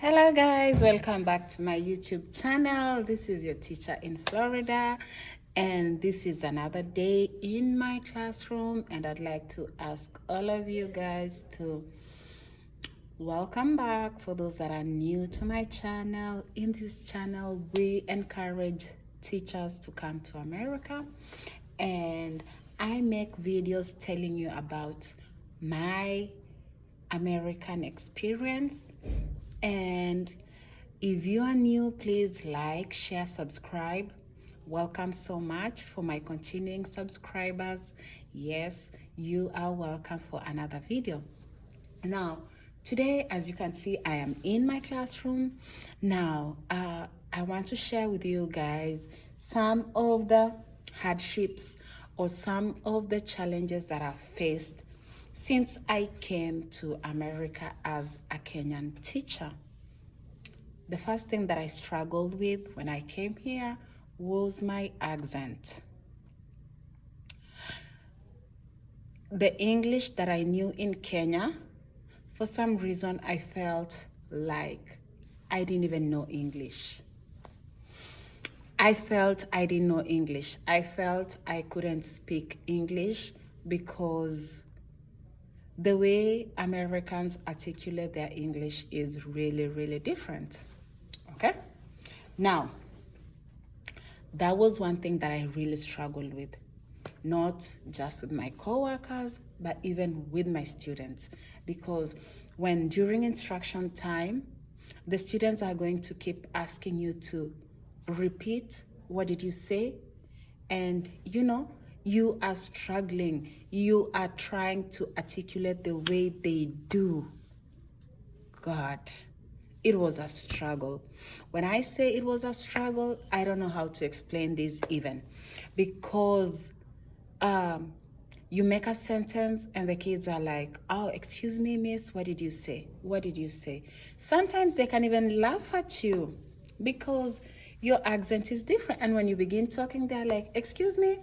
Hello guys, welcome back to my YouTube channel. This is your teacher in Florida, and this is another day in my classroom, and I'd like to ask all of you guys to welcome back. For those that are new to my channel, in this channel we encourage teachers to come to America, and I make videos telling you about my American experience. And if you are new, please like, share, subscribe. Welcome so much for my continuing subscribers. Yes, you are welcome for another video. Now, today, as you can see, I am in my classroom. Now, I want to share with you guys some of the hardships or some of the challenges that I've faced since I came to America as a Kenyan teacher. The first thing that I struggled with when I came here was my accent. The English that I knew in Kenya, for some reason I felt like I didn't even know English. I felt I didn't know English. I felt I couldn't speak English because the way Americans articulate their English is really, really different. Okay? Now, that was one thing that I really struggled with. Not just with my coworkers, but even with my students. Because when during instruction time, the students are going to keep asking you to repeat, what did you say? And you are struggling. You are trying to articulate the way they do. God, it was a struggle. When I say it was a struggle, I don't know how to explain this even. Because you make a sentence and the kids are like, oh, excuse me, miss, what did you say? What did you say? Sometimes they can even laugh at you because your accent is different. And when you begin talking, they're like, excuse me,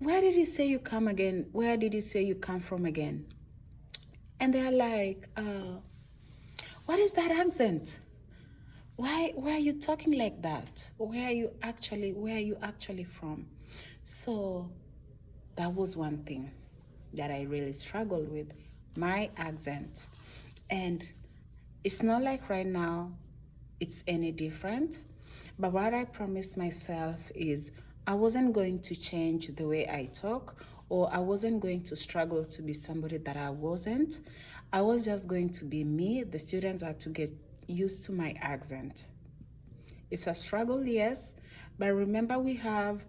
where did you say you come again? Where did you say you come from again? And they're like, what is that accent? Why are you talking like that? Where are you actually from? So that was one thing that I really struggled with, my accent. And it's not like right now it's any different, but what I promised myself is I wasn't going to change the way I talk, or I wasn't going to struggle to be somebody that I wasn't. I was just going to be me. The students are to get used to my accent. It's a struggle, yes, but remember we have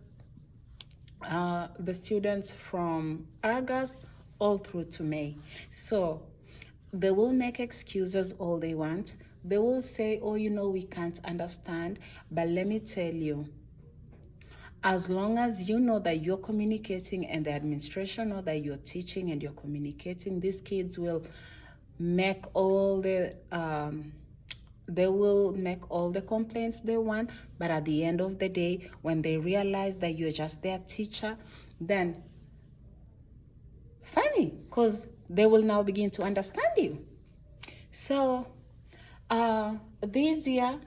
the students from August all through to May. So they will make excuses all they want. They will say, oh, we can't understand. But let me tell you, as long as you know that you're communicating and the administration know that you're teaching and you're communicating, these kids will make all the complaints they want, but at the end of the day, when they realize that you're just their teacher, then funny, because they will now begin to understand you. So this year,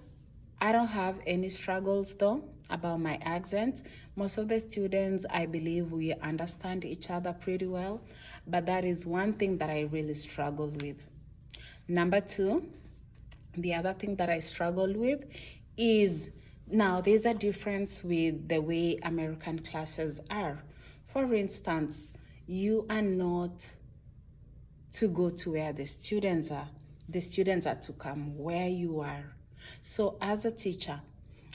I don't have any struggles though about my accent. Most of the students, I believe we understand each other pretty well, but that is one thing that I really struggled with. Number two, the other thing that I struggled with is, now there's a difference with the way American classes are. For instance, you are not to go to where the students are. The students are to come where you are. So as a teacher,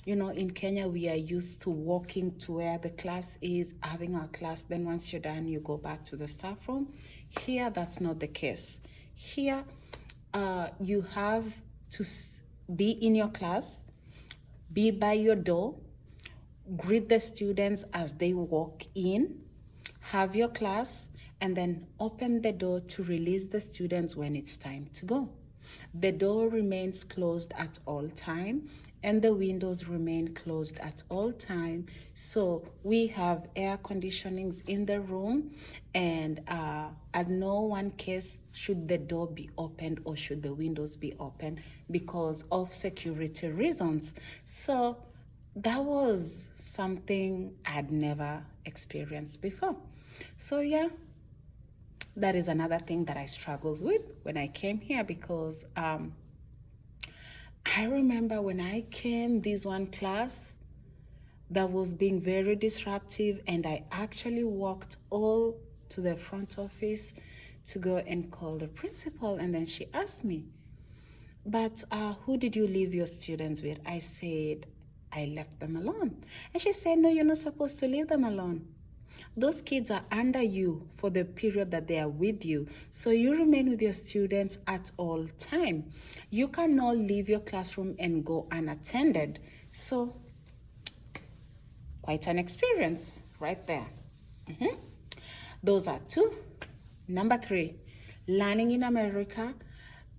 in Kenya, we are used to walking to where the class is, having our class. Then once you're done, you go back to the staff room. Here, that's not the case. Here, you have to be in your class, be by your door, greet the students as they walk in, have your class, and then open the door to release the students when it's time to go. The door remains closed at all time, and the windows remain closed at all time. So we have air conditionings in the room, and at no one case should the door be opened or should the windows be open because of security reasons. So that was something I'd never experienced before. So yeah, that is another thing that I struggled with when I came here, because I remember when I came, this one class that was being very disruptive, and I actually walked all to the front office to go and call the principal, and then she asked me, but who did you leave your students with? I said, I left them alone. And she said, no, you're not supposed to leave them alone. Those kids are under you for the period that they are with you. So you remain with your students at all time. You cannot leave your classroom and go unattended. So quite an experience right there. Those are two. Number three, learning in America.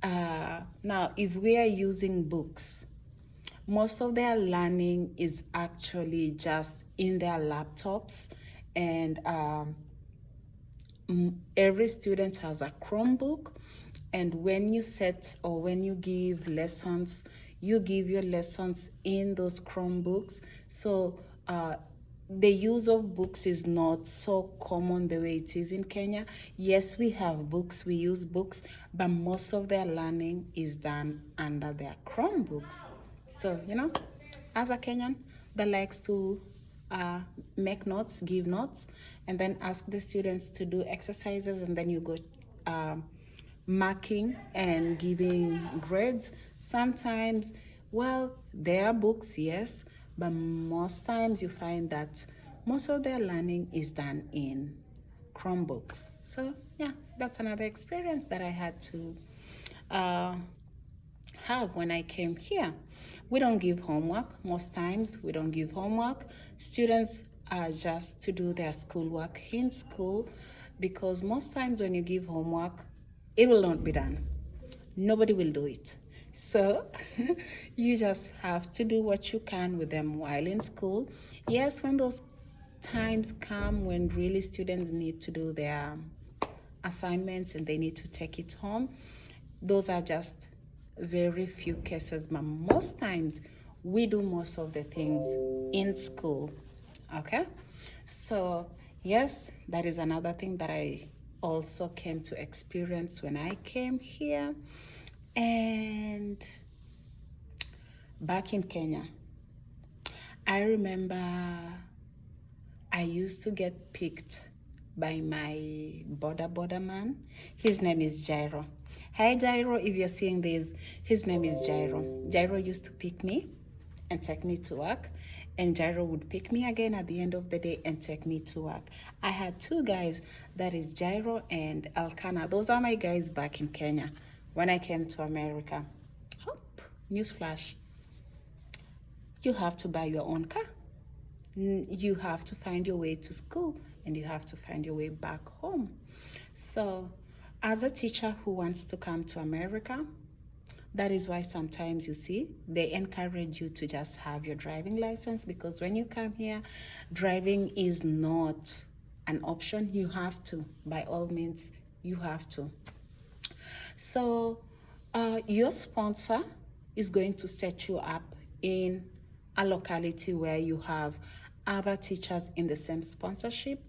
Now, if we are using books, most of their learning is actually just in their laptops, and every student has a Chromebook, and when you set or when you give lessons, you give your lessons in those Chromebooks. So the use of books is not so common the way it is in Kenya. Yes, we have books, we use books, but most of their learning is done under their Chromebooks. So, you know, as a Kenyan that likes to make notes, give notes, and then ask the students to do exercises, and then you go marking and giving grades. Sometimes, well, there are books, yes, but most times you find that most of their learning is done in Chromebooks. So yeah, that's another experience that I had to have when I came here. We don't give homework. Most times we don't give homework. Students are just to do their schoolwork in school, because most times when you give homework, it will not be done. Nobody will do it. So you just have to do what you can with them while in school. Yes, when those times come when really students need to do their assignments and they need to take it home, those are just very few cases, but most times we do most of the things in school. Okay, so yes, that is another thing that I also came to experience when I came here. And back in Kenya, I remember I used to get picked by my border man. His name is Jairo. Hi Jairo, if you're seeing this, his name is Jairo. Jairo used to pick me and take me to work, and Jairo would pick me again at the end of the day and take me to work. I had two guys, that is Jairo and Elkana. Those are my guys back in Kenya. When I came to America, newsflash, you have to buy your own car. You have to find your way to school, and you have to find your way back home. So as a teacher who wants to come to America, that is why sometimes you see they encourage you to just have your driving license, because when you come here, driving is not an option. You have to, by all means, you have to. So your sponsor is going to set you up in a locality where you have other teachers in the same sponsorship,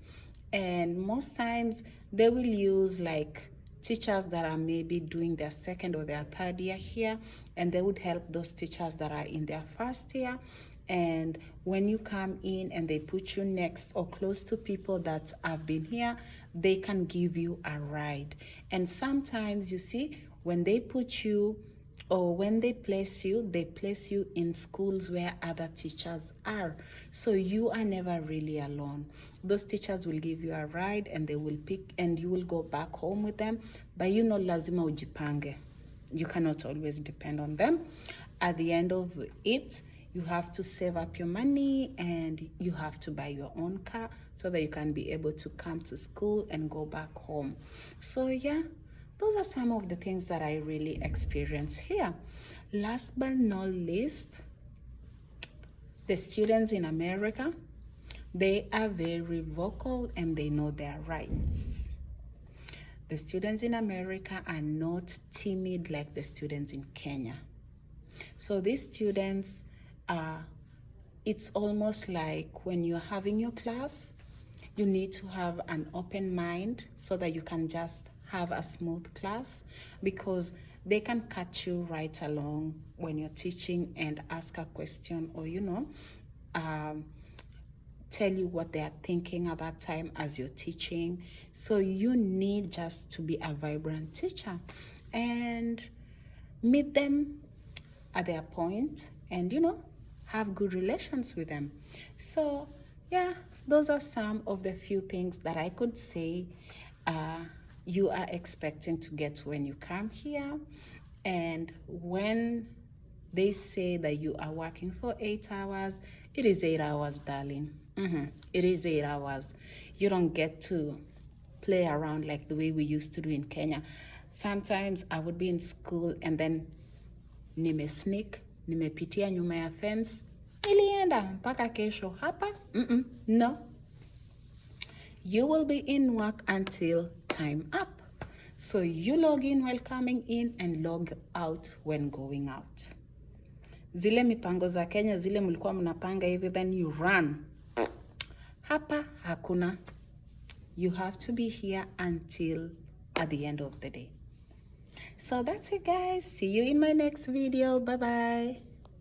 and most times they will use like teachers that are maybe doing their second or their third year here, and they would help those teachers that are in their first year. And when you come in and they put you next or close to people that have been here, they can give you a ride. And sometimes you see, when they put you or when they place you in schools where other teachers are. So you are never really alone. Those teachers will give you a ride, and they will pick, and you will go back home with them. But you know, lazima ujipange. You cannot always depend on them. At the end of it, you have to save up your money, and you have to buy your own car so that you can be able to come to school and go back home. So yeah, those are some of the things that I really experienced here. Last but not least, The students in America, they are very vocal and they know their rights. The students in America are not timid like the students in Kenya. So these students are, it's almost like when you're having your class, you need to have an open mind so that you can just have a smooth class, because they can cut you right along when you're teaching and ask a question, or tell you what they are thinking at that time as you're teaching. So you need just to be a vibrant teacher and meet them at their point and have good relations with them. So yeah, those are some of the few things that I could say you are expecting to get when you come here. And when they say that you are working for 8 hours, it is 8 hours, darling. It is 8 hours. You don't get to play around like the way we used to do in Kenya. Sometimes I would be in school and then nimepitia nyuma ya fence, nilienda mpaka kesho hapa. No, you will be in work until time up. So you log in while coming in and log out when going out. Zile mipango za Kenya, zile mlikuwa mnapanga hivi then you run, hapa hakuna. You have to be here until at the end of the day. So that's it, guys. See you in my next video. Bye bye.